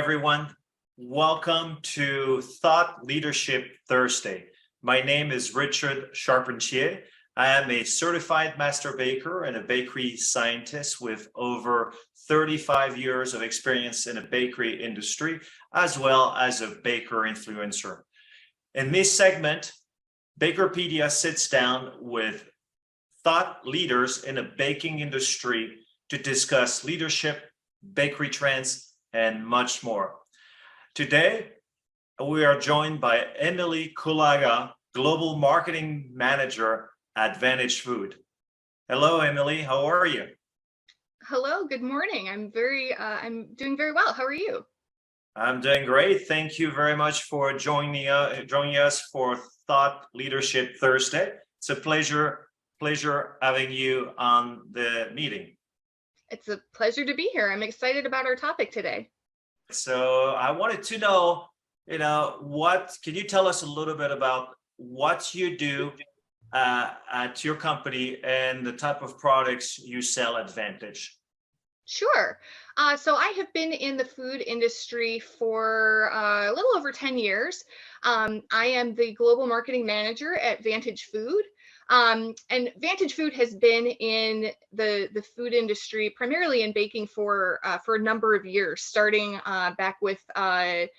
everyone. Welcome to Thought Leadership Thursday. My name is Richard Charpentier. I am a certified master baker and a bakery scientist with over 35 years of experience in the bakery industry, as well as a baker influencer. In this segment, Bakerpedia sits down with thought leaders in the baking industry to discuss leadership, bakery trends, and much more. Today, we are joined by Emily Kulaga, Global Marketing Manager at Vantage Food. Hello, Emily. How are you? Hello, good morning. I'm doing very well. How are you? I'm doing great. Thank you very much for joining us for Thought Leadership Thursday. It's a pleasure having you on the meeting. It's a pleasure to be here. I'm excited about our topic today. So I wanted to know, can you tell us a little bit about what you do at your company and the type of products you sell at Vantage? Sure. So I have been in the food industry for a little over 10 years. I am the global marketing manager at Vantage Food. And Vantage Food has been in the food industry, primarily in baking for a number of years, starting back with the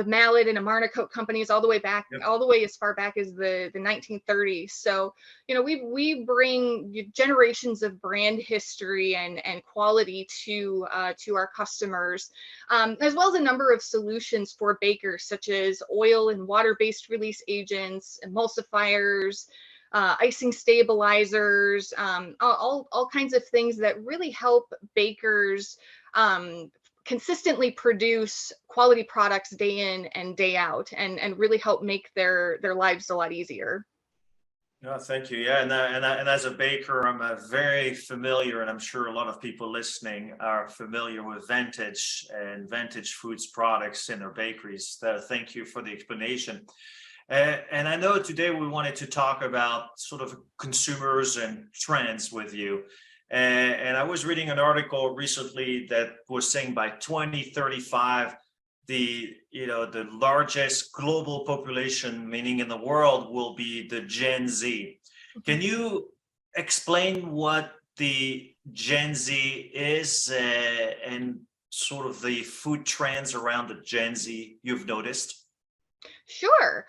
Mallet and Amarna Coat companies, all the way as far back as the 1930s. So, we bring generations of brand history and quality to our customers, as well as a number of solutions for bakers, such as oil and water-based release agents, emulsifiers, icing stabilizers, all kinds of things that really help bakers consistently produce quality products day in and day out, and really help make their lives a lot easier. No, thank you. Yeah, and as a baker, I'm very familiar, and I'm sure a lot of people listening are familiar with Vantage and Vantage Foods products in their bakeries. Thank you for the explanation. And I know today we wanted to talk about sort of consumers and trends with you. And I was reading an article recently that was saying by 2035, the largest global population, meaning in the world, will be the Gen Z. Can you explain what the Gen Z is and sort of the food trends around the Gen Z you've noticed? Sure.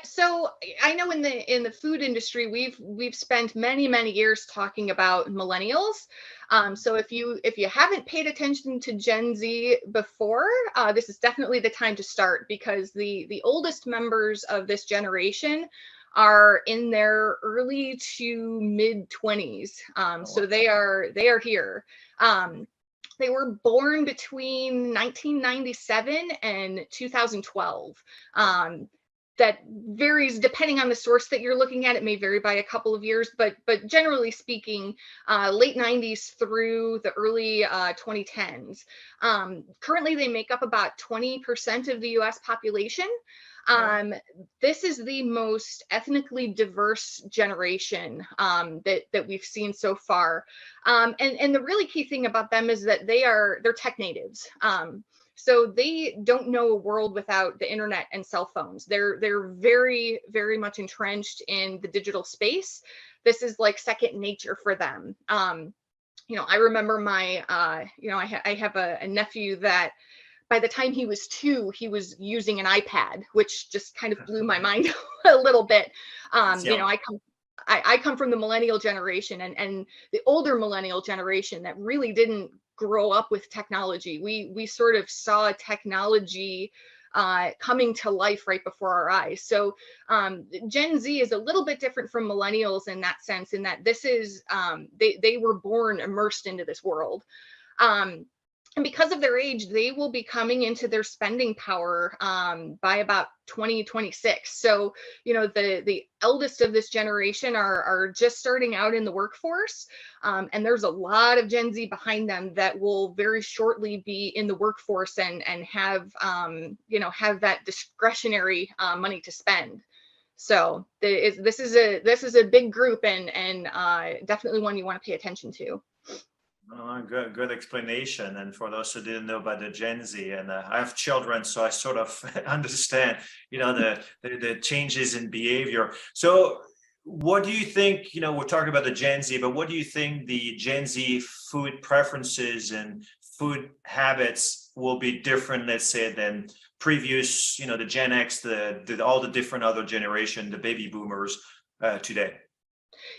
So I know in the food industry, we've spent many years talking about millennials. So if you haven't paid attention to Gen Z before, this is definitely the time to start, because the oldest members of this generation are in their early to mid 20s. So they are here. They were born between 1997 and 2012. That varies depending on the source that you're looking at. It may vary by a couple of years, but generally speaking, late 90s through the early 2010s. Currently, they make up about 20% of the U.S. population. This is the most ethnically diverse generation that we've seen so far. And the really key thing about them is that they're tech natives. So they don't know a world without the internet and cell phones. They're very much entrenched in the digital space. This is like second nature for them. I remember I have a nephew that by the time he was 2, he was using an iPad, which just kind of blew my mind a little bit. I come from the millennial generation and the older millennial generation that really didn't grow up with technology. We sort of saw technology coming to life right before our eyes. So Gen Z is a little bit different from millennials in that sense, in that this is they were born immersed into this world. And because of their age, they will be coming into their spending power by about 2026. So, the eldest of this generation are just starting out in the workforce. And there's a lot of Gen Z behind them that will very shortly be in the workforce and have that discretionary money to spend. So this is a big group and definitely one you want to pay attention to. Good explanation. And for those who didn't know about the Gen Z, and I have children, so I sort of understand, the changes in behavior. So, what do you think? We're talking about the Gen Z, but what do you think the Gen Z food preferences and food habits will be different, let's say, than previous, the Gen X, all the different other generation, the baby boomers today?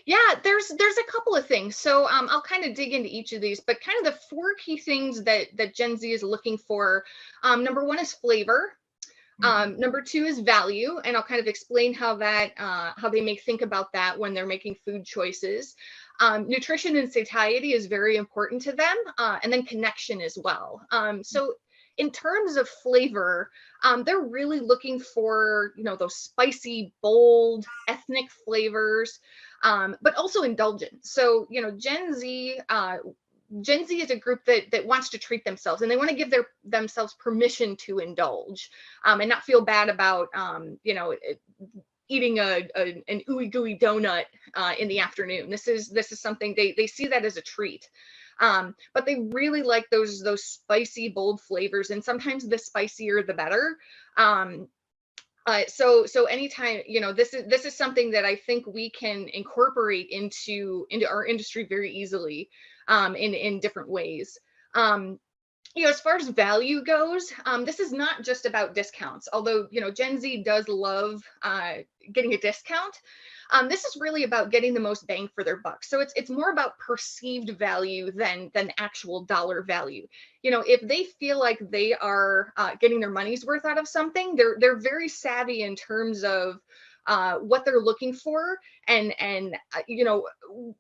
Yeah, there's a couple of things. So I'll kind of dig into each of these, but kind of the four key things that Gen Z is looking for. Number one is flavor. Number two is value, and I'll kind of explain how they may think about that when they're making food choices. Nutrition and satiety is very important to them, and then connection as well. So in terms of flavor, they're really looking for those spicy, bold, ethnic flavors, but also indulgent. So Gen Z is a group that wants to treat themselves, and they want to give themselves permission to indulge, and not feel bad about eating an ooey gooey donut in the afternoon. This is something they see that as a treat. But they really like those spicy, bold flavors, and sometimes the spicier the better. So anytime, this is something that I think we can incorporate into our industry very easily, in different ways. As far as value goes, this is not just about discounts, although, Gen Z does love getting a discount. This is really about getting the most bang for their buck. So it's more about perceived value than actual dollar value. If they feel like they are getting their money's worth out of something, they're very savvy in terms of what they're looking for, and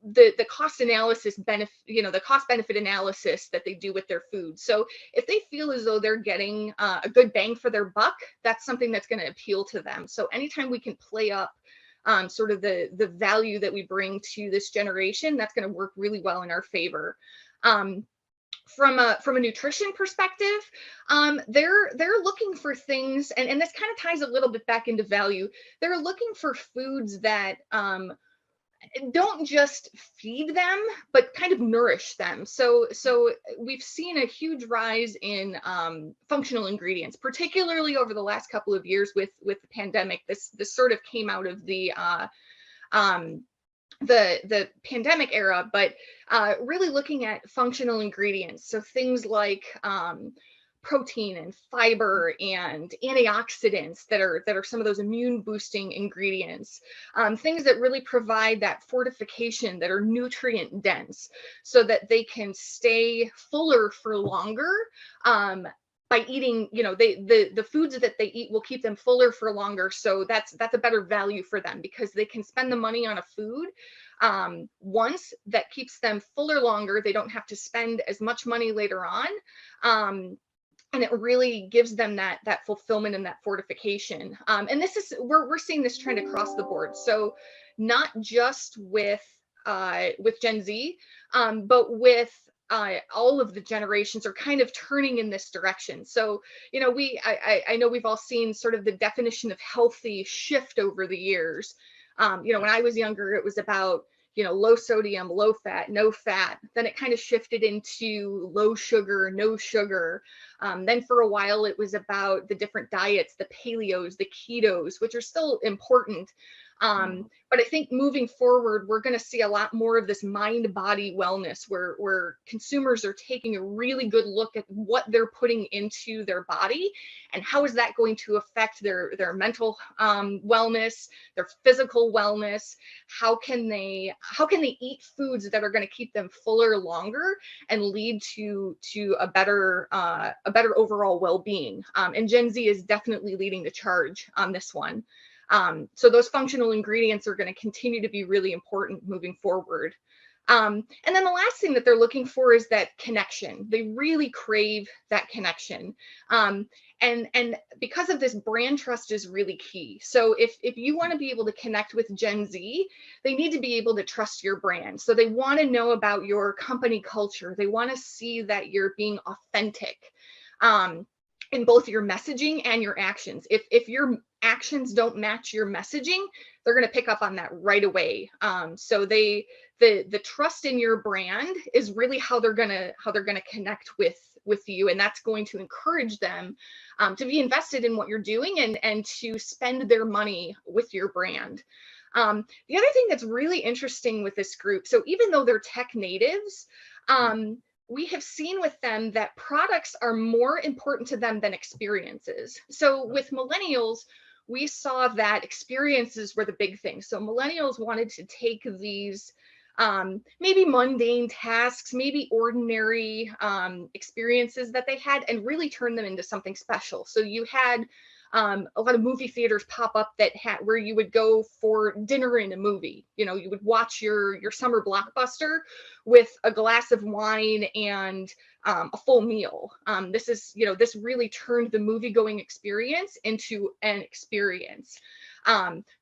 the cost analysis benefit, the cost benefit analysis that they do with their food. So if they feel as though they're getting a good bang for their buck, that's something that's going to appeal to them. So anytime we can play up sort of the value that we bring to this generation, that's going to work really well in our favor. From a nutrition perspective, they're looking for things, and this kind of ties a little bit back into value. They're looking for foods that don't just feed them, but kind of nourish them. So we've seen a huge rise in functional ingredients, particularly over the last couple of years with the pandemic. This sort of came out of the pandemic era, but really looking at functional ingredients. So things like protein and fiber and antioxidants that are some of those immune boosting ingredients, things that really provide that fortification, that are nutrient dense, so that they can stay fuller for longer. By eating, the foods that they eat will keep them fuller for longer. So that's a better value for them, because they can spend the money on a food once that keeps them fuller longer. They don't have to spend as much money later on. And it really gives them that fulfillment and that fortification. And we're seeing this trend across the board. So not just with Gen Z, but with all of the generations are kind of turning in this direction. So, I know we've all seen sort of the definition of healthy shift over the years. When I was younger, it was about, low sodium, low fat, no fat. Then it kind of shifted into low sugar, no sugar. Then for a while, it was about the different diets, the paleos, the ketos, which are still important. But I think moving forward, we're going to see a lot more of this mind-body wellness, where consumers are taking a really good look at what they're putting into their body, and how is that going to affect their mental wellness, their physical wellness. How can they eat foods that are going to keep them fuller longer and lead to a better overall well-being? And Gen Z is definitely leading the charge on this one. So those functional ingredients are going to continue to be really important moving forward. And then the last thing that they're looking for is that connection. They really crave that connection. And because of this, brand trust is really key. So if you want to be able to connect with Gen Z, they need to be able to trust your brand. So they want to know about your company culture. They want to see that you're being authentic in both your messaging and your actions. If you're actions don't match your messaging, they're going to pick up on that right away. So the trust in your brand is really how they're gonna connect with you, and that's going to encourage them to be invested in what you're doing and to spend their money with your brand. The other thing that's really interesting with this group, so even though they're tech natives, we have seen with them that products are more important to them than experiences. So with millennials, we saw that experiences were the big thing. So millennials wanted to take these maybe mundane tasks, maybe ordinary experiences that they had, and really turn them into something special. So you had a lot of movie theaters pop up that had where you would go for dinner in a movie. You know, you would watch your summer blockbuster with a glass of wine and a full meal. This really turned the movie going experience into an experience.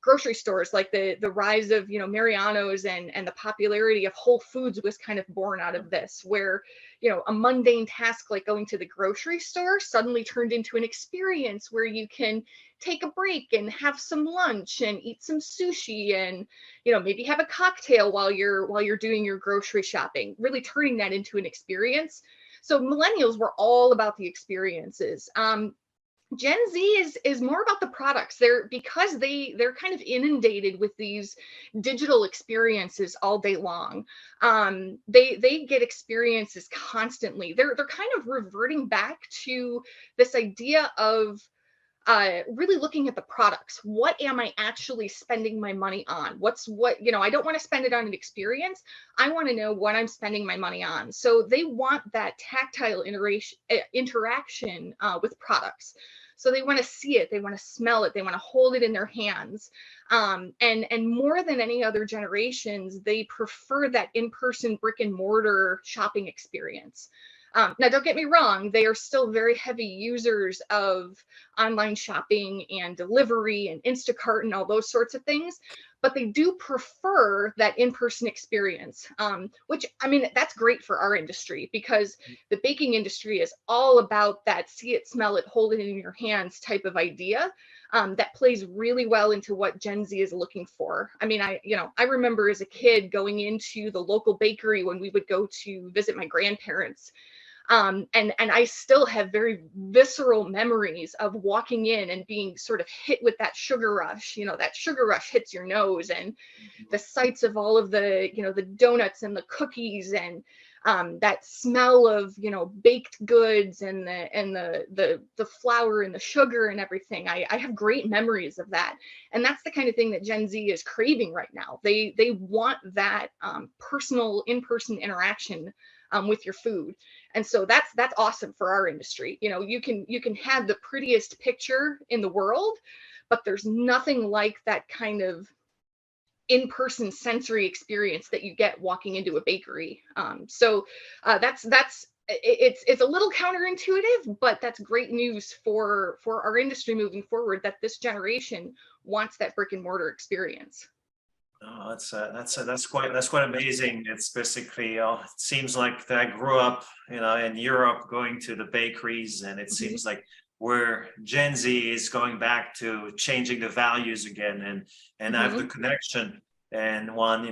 Grocery stores, like the rise of Mariano's and the popularity of Whole Foods was kind of born out of this, where a mundane task like going to the grocery store suddenly turned into an experience where you can take a break and have some lunch and eat some sushi and maybe have a cocktail while you're doing your grocery shopping, really turning that into an experience. So millennials were all about the experiences. Gen Z is more about the products. They're kind of inundated with these digital experiences all day long. They get experiences constantly. They're kind of reverting back to this idea of really looking at the products. What am I actually spending my money on? I don't want to spend it on an experience. I want to know what I'm spending my money on. So they want that tactile interaction with products. So they want to see it, they want to smell it, they want to hold it in their hands. And more than any other generations, they prefer that in-person brick and mortar shopping experience. Now, don't get me wrong, they are still very heavy users of online shopping and delivery and Instacart and all those sorts of things, but they do prefer that in-person experience, which, I mean, that's great for our industry, because the baking industry is all about that see it, smell it, hold it in your hands type of idea. That plays really well into what Gen Z is looking for. I mean, I remember as a kid going into the local bakery when we would go to visit my grandparents. And I still have very visceral memories of walking in and being sort of hit with that sugar rush. That sugar rush hits your nose, and the sights of all of the the donuts and the cookies, and that smell of baked goods and the flour and the sugar and everything. I have great memories of that, and that's the kind of thing that Gen Z is craving right now. They want that personal in-person interaction with your food. And so that's awesome for our industry. You can have the prettiest picture in the world, but there's nothing like that kind of in-person sensory experience that you get walking into a bakery. It's a little counterintuitive, but that's great news for our industry moving forward, that this generation wants that brick and mortar experience. Oh, that's quite amazing. It's basically, it seems like I grew up, in Europe, going to the bakeries, and it seems like where Gen Z is going back to changing the values again, and have the connection, and one,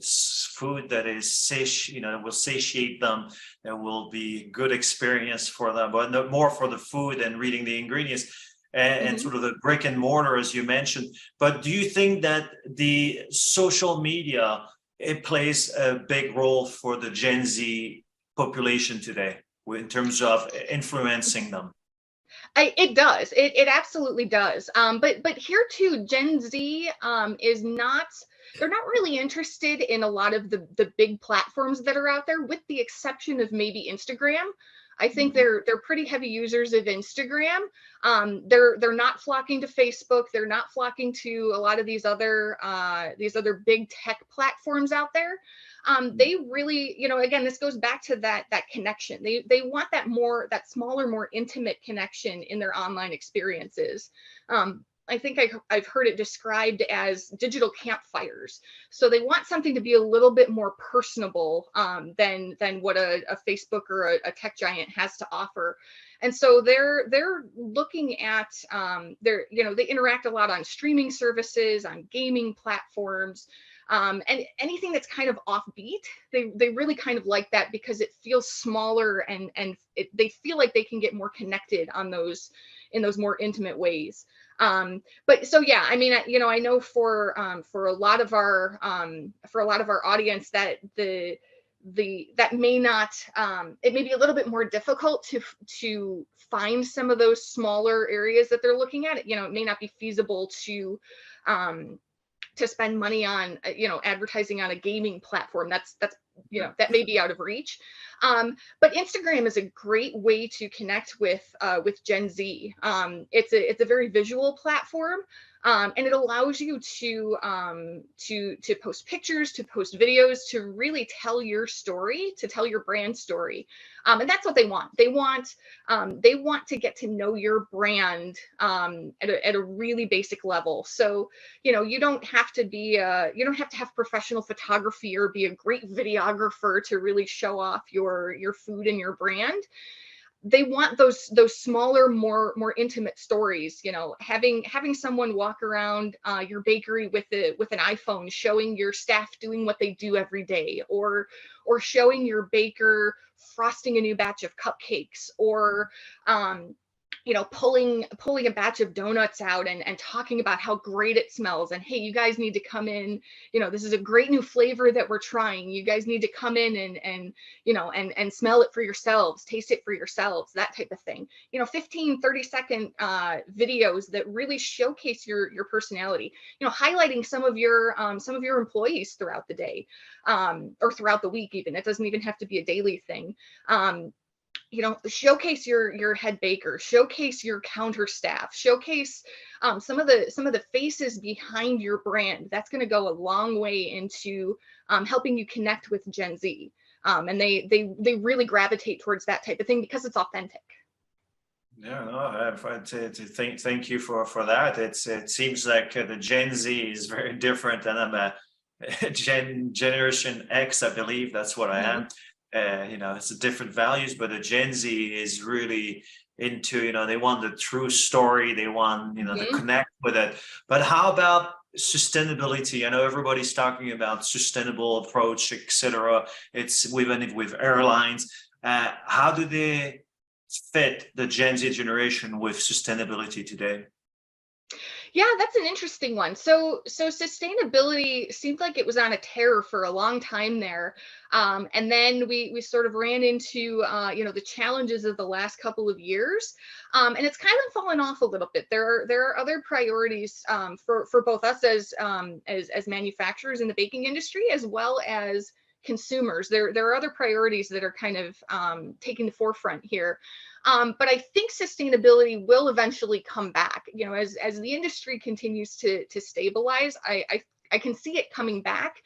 food that is will satiate them, and will be good experience for them, but no more for the food and reading the ingredients. And sort of the brick and mortar, as you mentioned. But do you think that the social media, it plays a big role for the Gen Z population today in terms of influencing them? It does. It absolutely does. But here too, Gen Z is not. They're not really interested in a lot of the big platforms that are out there, with the exception of maybe Instagram. I think they're pretty heavy users of Instagram. They're not flocking to Facebook. They're not flocking to a lot of these other big tech platforms out there. They really, again, this goes back to that connection. They want that smaller, more intimate connection in their online experiences. I think I've heard it described as digital campfires. So they want something to be a little bit more personable than what a Facebook or a tech giant has to offer. And so they're looking at they interact a lot on streaming services, on gaming platforms, and anything that's kind of offbeat. They really kind of like that because it feels smaller, and they feel like they can get more connected on those in those more intimate ways. But so yeah, I mean, I know for a lot of our audience that that may not it may be a little bit more difficult to find some of those smaller areas that they're looking at. It may not be feasible to spend money on advertising on a gaming platform. That's that may be out of reach. But Instagram is a great way to connect with Gen Z. It's a very visual platform, and it allows you to post pictures, to post videos, to really tell your story, to tell your brand story. And that's what they want. They want to get to know your brand at a really basic level. So you don't have to have professional photography or be a great videographer to really show off your food and your brand. They want those smaller, more intimate stories. Having someone walk around your bakery with an iPhone, showing your staff doing what they do every day, or showing your baker frosting a new batch of cupcakes, or pulling a batch of donuts out and talking about how great it smells, and hey, you guys need to come in, this is a great new flavor that we're trying, you guys need to come in and smell it for yourselves, taste it for yourselves, that type of thing. 15-30 second videos that really showcase your personality, highlighting some of your employees throughout the day, or throughout the week. Even it doesn't even have to be a daily thing. Showcase your head baker, showcase your counter staff, showcase some of the faces behind your brand. That's going to go a long way into helping you connect with Gen Z. And they really gravitate towards that type of thing because it's authentic. Yeah, no, thank you for that. It seems like the Gen Z is very different, and I'm a Generation X, I believe that's what I am. It's a different values, but the Gen Z is really into, they want the true story. They want, to connect with it. But how about sustainability? I know everybody's talking about sustainable approach, etc. It's with airlines. How do they fit the Gen Z generation with sustainability today? Yeah, that's an interesting one. So sustainability seemed like it was on a tear for a long time there. And then we sort of ran into the challenges of the last couple of years. And it's kind of fallen off a little bit. There are other priorities for both us as manufacturers in the baking industry, as well as consumers. There are other priorities that are kind of taking the forefront here. But I think sustainability will eventually come back. As the industry continues to stabilize, I can see it coming back,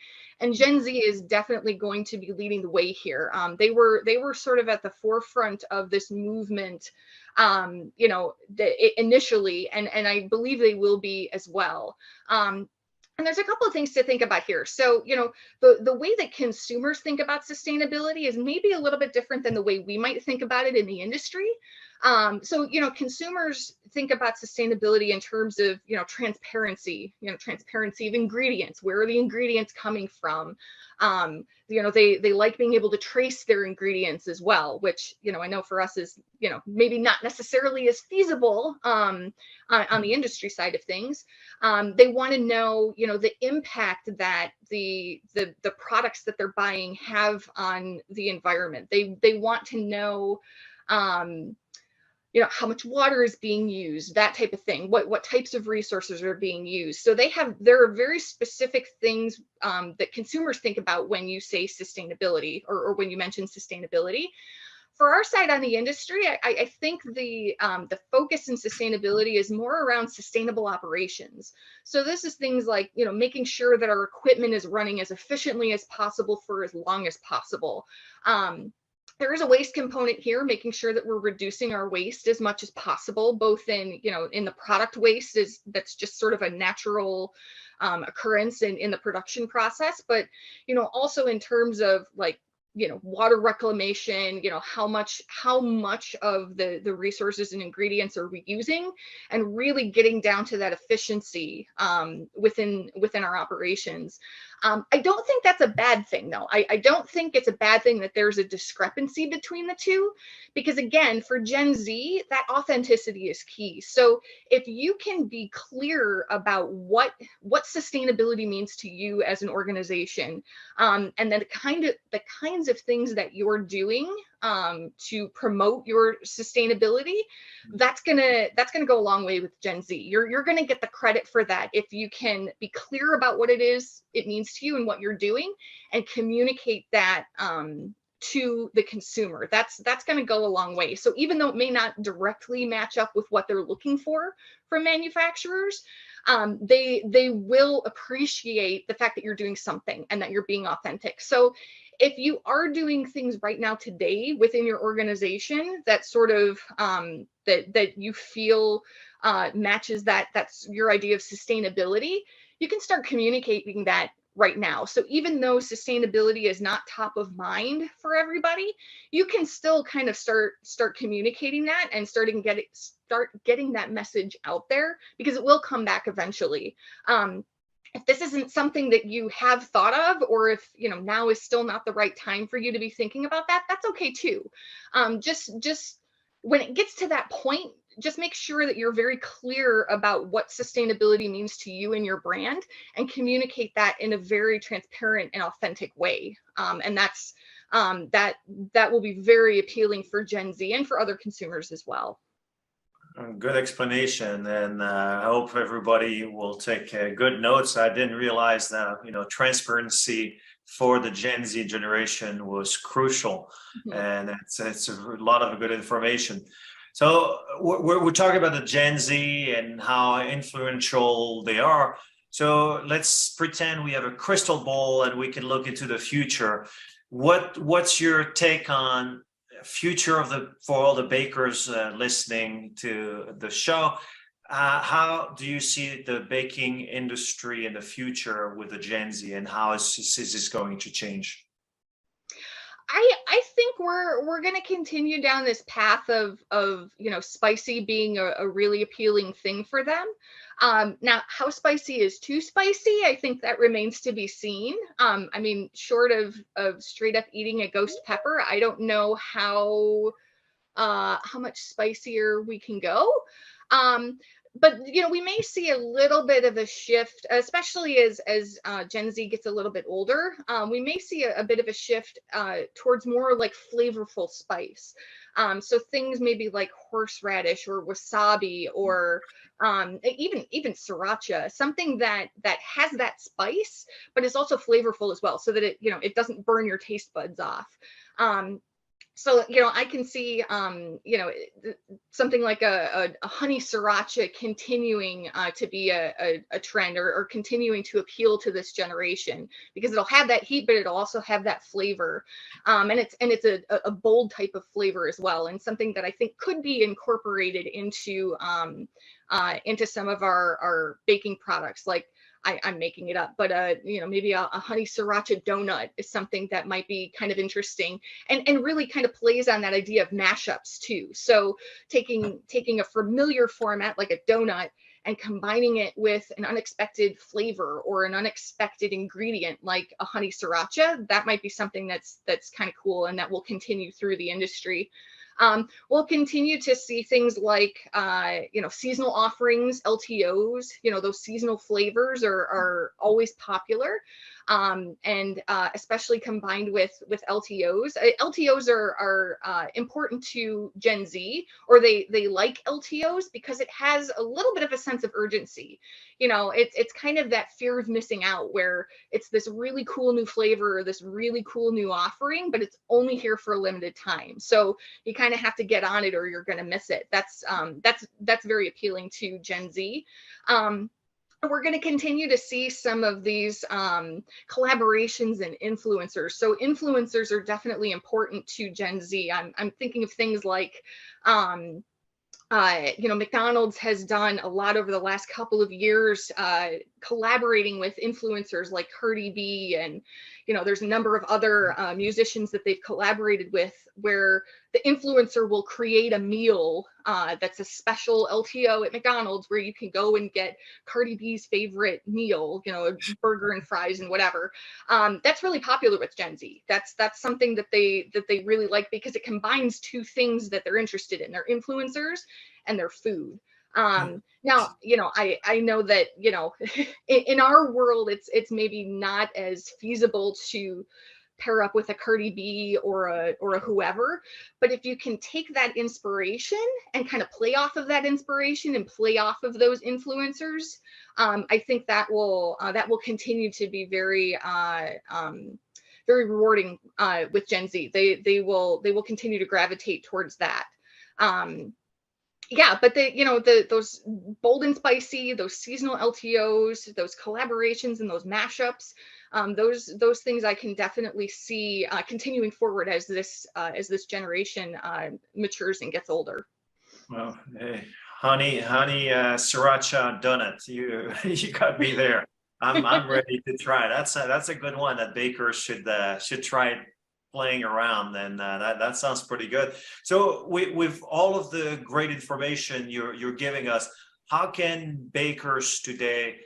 and Gen Z is definitely going to be leading the way here. They were sort of at the forefront of this movement, initially, and I believe they will be as well. And there's a couple of things to think about here. So, the way that consumers think about sustainability is maybe a little bit different than the way we might think about it in the industry. So, consumers think about sustainability in terms of, transparency, transparency of ingredients. Where are the ingredients coming from? They like being able to trace their ingredients as well, which, I know for us is, maybe not necessarily as feasible on the industry side of things. They want to know, the impact that the products that they're buying have on the environment. They want to know, how much water is being used, that type of thing, what types of resources are being used. So there are very specific things that consumers think about when you say sustainability, or when you mention sustainability. For our side on the industry, I think the focus in sustainability is more around sustainable operations. So this is things like, making sure that our equipment is running as efficiently as possible for as long as possible. there is a waste component here, making sure that we're reducing our waste as much as possible, both in, in the product waste that's just sort of a natural occurrence in the production process, but, also in terms of like, water reclamation, how much of the resources and ingredients are we using, and really getting down to that efficiency within our operations. I don't think that's a bad thing, though. I don't think it's a bad thing that there's a discrepancy between the two, because again, for Gen Z, that authenticity is key. So if you can be clear about what sustainability means to you as an organization, and then the kinds of things that you're doing to promote your sustainability, that's gonna go a long way with Gen Z. You're gonna get the credit for that if you can be clear about what it means to you and what you're doing, and communicate that to the consumer. That's going to go a long way. So even though it may not directly match up with what they're looking for from manufacturers, they will appreciate the fact that you're doing something and that you're being authentic. So if you are doing things right now today within your organization that sort of that you feel matches that's your idea of sustainability, you can start communicating that right now. So even though sustainability is not top of mind for everybody, you can still kind of start communicating that and start getting that message out there, because it will come back eventually. If this isn't something that you have thought of, or if now is still not the right time for you to be thinking about that, that's okay too. Just when it gets to that point, just make sure that you're very clear about what sustainability means to you and your brand, and communicate that in a very transparent and authentic way. And that's that will be very appealing for Gen Z and for other consumers as well. Good explanation, and I hope everybody will take good notes. I didn't realize that transparency for the Gen Z generation was crucial, and it's a lot of good information. So we're talking about the Gen Z and how influential they are. So let's pretend we have a crystal ball and we can look into the future. What's your take on future for all the bakers listening to the show? How do you see the baking industry in the future with the Gen Z, and how is this going to change? I think we're going to continue down this path of spicy being a really appealing thing for them. Now, how spicy is too spicy, I think that remains to be seen. I mean, short of straight up eating a ghost pepper, I don't know how much spicier we can go. But we may see a little bit of a shift, especially as Gen Z gets a little bit older. We may see a bit of a shift towards more like flavorful spice. So things maybe like horseradish or wasabi, or even sriracha, something that has that spice but is also flavorful as well, so that it doesn't burn your taste buds off. So, I can see, something like a honey sriracha continuing to be a trend, or continuing to appeal to this generation, because it'll have that heat, but it'll also have that flavor. And it's a bold type of flavor as well, and something that I think could be incorporated into some of our baking products. Like, I'm making it up, but maybe a honey sriracha donut is something that might be kind of interesting, and really kind of plays on that idea of mashups too. So taking a familiar format like a donut and combining it with an unexpected flavor or an unexpected ingredient like a honey sriracha, that might be something that's kind of cool, and that will continue through the industry. We'll continue to see things like, seasonal offerings, LTOs. Those seasonal flavors are always popular, and especially combined with LTOs. LTOs are important to Gen Z, or they like LTOs because it has a little bit of a sense of urgency. It's kind of that fear of missing out, where it's this really cool new flavor, or this really cool new offering, but it's only here for a limited time. So you kind of have to get on it, or you're going to miss it. That's very appealing to Gen Z. we're going to continue to see some of these collaborations and influencers. So influencers are definitely important to Gen Z. I'm thinking of things like, McDonald's has done a lot over the last couple of years, collaborating with influencers like Cardi B, and there's a number of other musicians that they've collaborated with, where the influencer will create a meal that's a special LTO at McDonald's, where you can go and get Cardi B's favorite meal, a burger and fries and whatever. That's really popular with Gen Z. That's something that they really like, because it combines two things that they're interested in: their influencers and their food. Now, I know that, in our world, it's maybe not as feasible to pair up with a Cardi B or a whoever, but if you can take that inspiration and kind of play off of that inspiration and play off of those influencers, I think that will continue to be very very rewarding with Gen Z. They will continue to gravitate towards that. Yeah, but those bold and spicy, those seasonal LTOs, those collaborations, and those mashups, those things I can definitely see continuing forward as this generation matures and gets older. Well, hey, honey, sriracha done it. You got me there. I'm ready to try. That's a good one that bakers should try playing around. And that sounds pretty good. So with all of the great information you're giving us, how can bakers today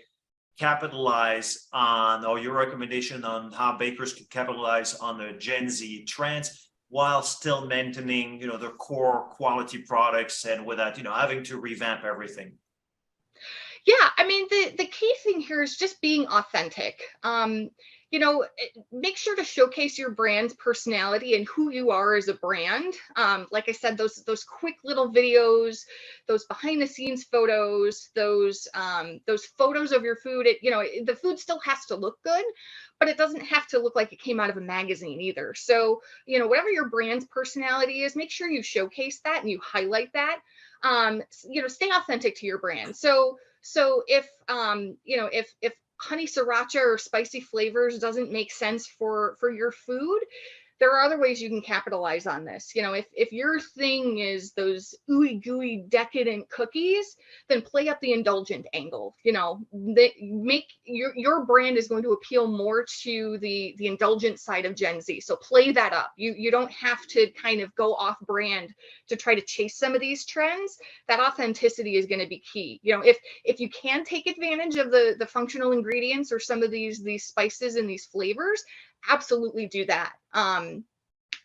capitalize on, or your recommendation on how bakers can capitalize on the Gen Z trends while still maintaining, their core quality products, and without, having to revamp everything? Yeah, I mean, the key thing here is just being authentic. Make sure to showcase your brand's personality and who you are as a brand. Like I said, those quick little videos, those behind the scenes photos, those photos of your food. The food still has to look good, but it doesn't have to look like it came out of a magazine either. So, whatever your brand's personality is, make sure you showcase that and you highlight that. Stay authentic to your brand. So if honey sriracha or spicy flavors doesn't make sense for your food, there are other ways you can capitalize on this. If your thing is those ooey gooey decadent cookies, then play up the indulgent angle. Make your brand is going to appeal more to the indulgent side of Gen Z. So play that up. You don't have to kind of go off brand to try to chase some of these trends. That authenticity is going to be key. If you can take advantage of the functional ingredients or some of these spices and these flavors, absolutely do that.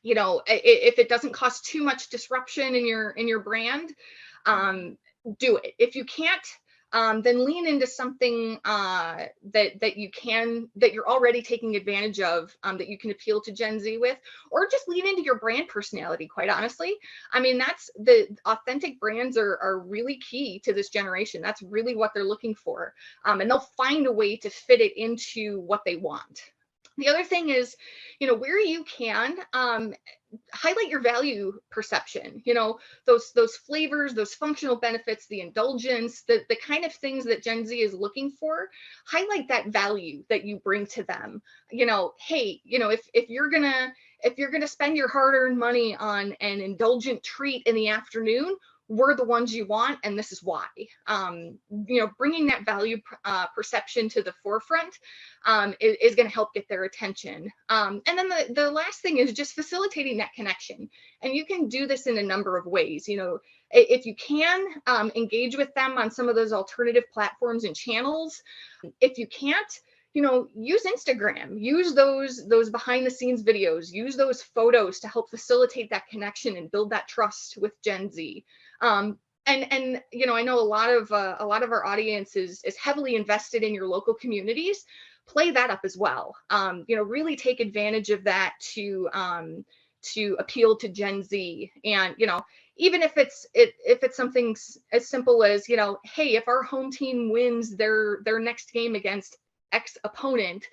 If it doesn't cost too much disruption in your brand, do it. If you can't, then lean into something that you're already taking advantage of, that you can appeal to Gen Z with, or just lean into your brand personality. Quite honestly, I mean, that's the authentic brands are really key to this generation. That's really what they're looking for, and they'll find a way to fit it into what they want. The other thing is, where you can, highlight your value perception. Those flavors, those functional benefits, the indulgence, the kind of things that Gen Z is looking for. Highlight that value that you bring to them. Hey, if you're gonna spend your hard-earned money on an indulgent treat in the afternoon, we're the ones you want, and this is why. Bringing that value perception to the forefront is going to help get their attention. And then the last thing is just facilitating that connection. And you can do this in a number of ways. If you can, engage with them on some of those alternative platforms and channels. If you can't, use Instagram, use those behind the scenes videos, use those photos to help facilitate that connection and build that trust with Gen Z. And I know a lot of our audience is heavily invested in your local communities. Play that up as well. Really take advantage of that to appeal to Gen Z. And even if it's something as simple as, hey, if our home team wins their next game against X opponent,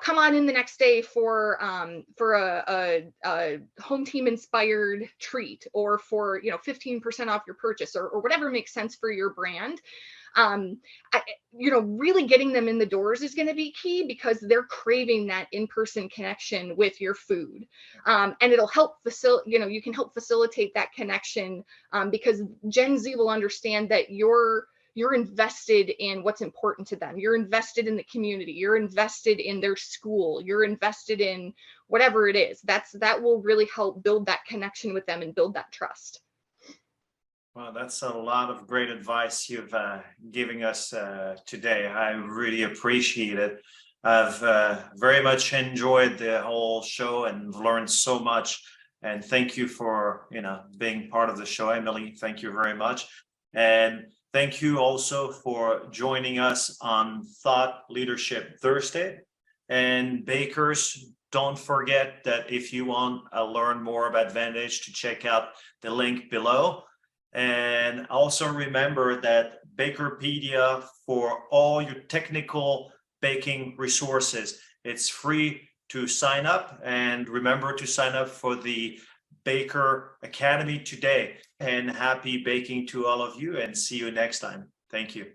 come on in the next day for a home team inspired treat, or for 15% off your purchase, or whatever makes sense for your brand. Really getting them in the doors is going to be key, because they're craving that in-person connection with your food. And it'll help you can help facilitate that connection, because Gen Z will understand that you're invested in what's important to them. You're invested in the community. You're invested in their school. You're invested in whatever it is. That will really help build that connection with them and build that trust. Well, that's a lot of great advice you've giving us today. I really appreciate it. I've very much enjoyed the whole show and learned so much. And thank you for being part of the show, Emily. Thank you very much. And thank you also for joining us on Thought Leadership Thursday. And bakers, don't forget that if you want to learn more about Vantage, to check out the link below. And also remember that Bakerpedia, for all your technical baking resources, it's free to sign up. And remember to sign up for the Baker Academy today. And happy baking to all of you, and see you next time. Thank you.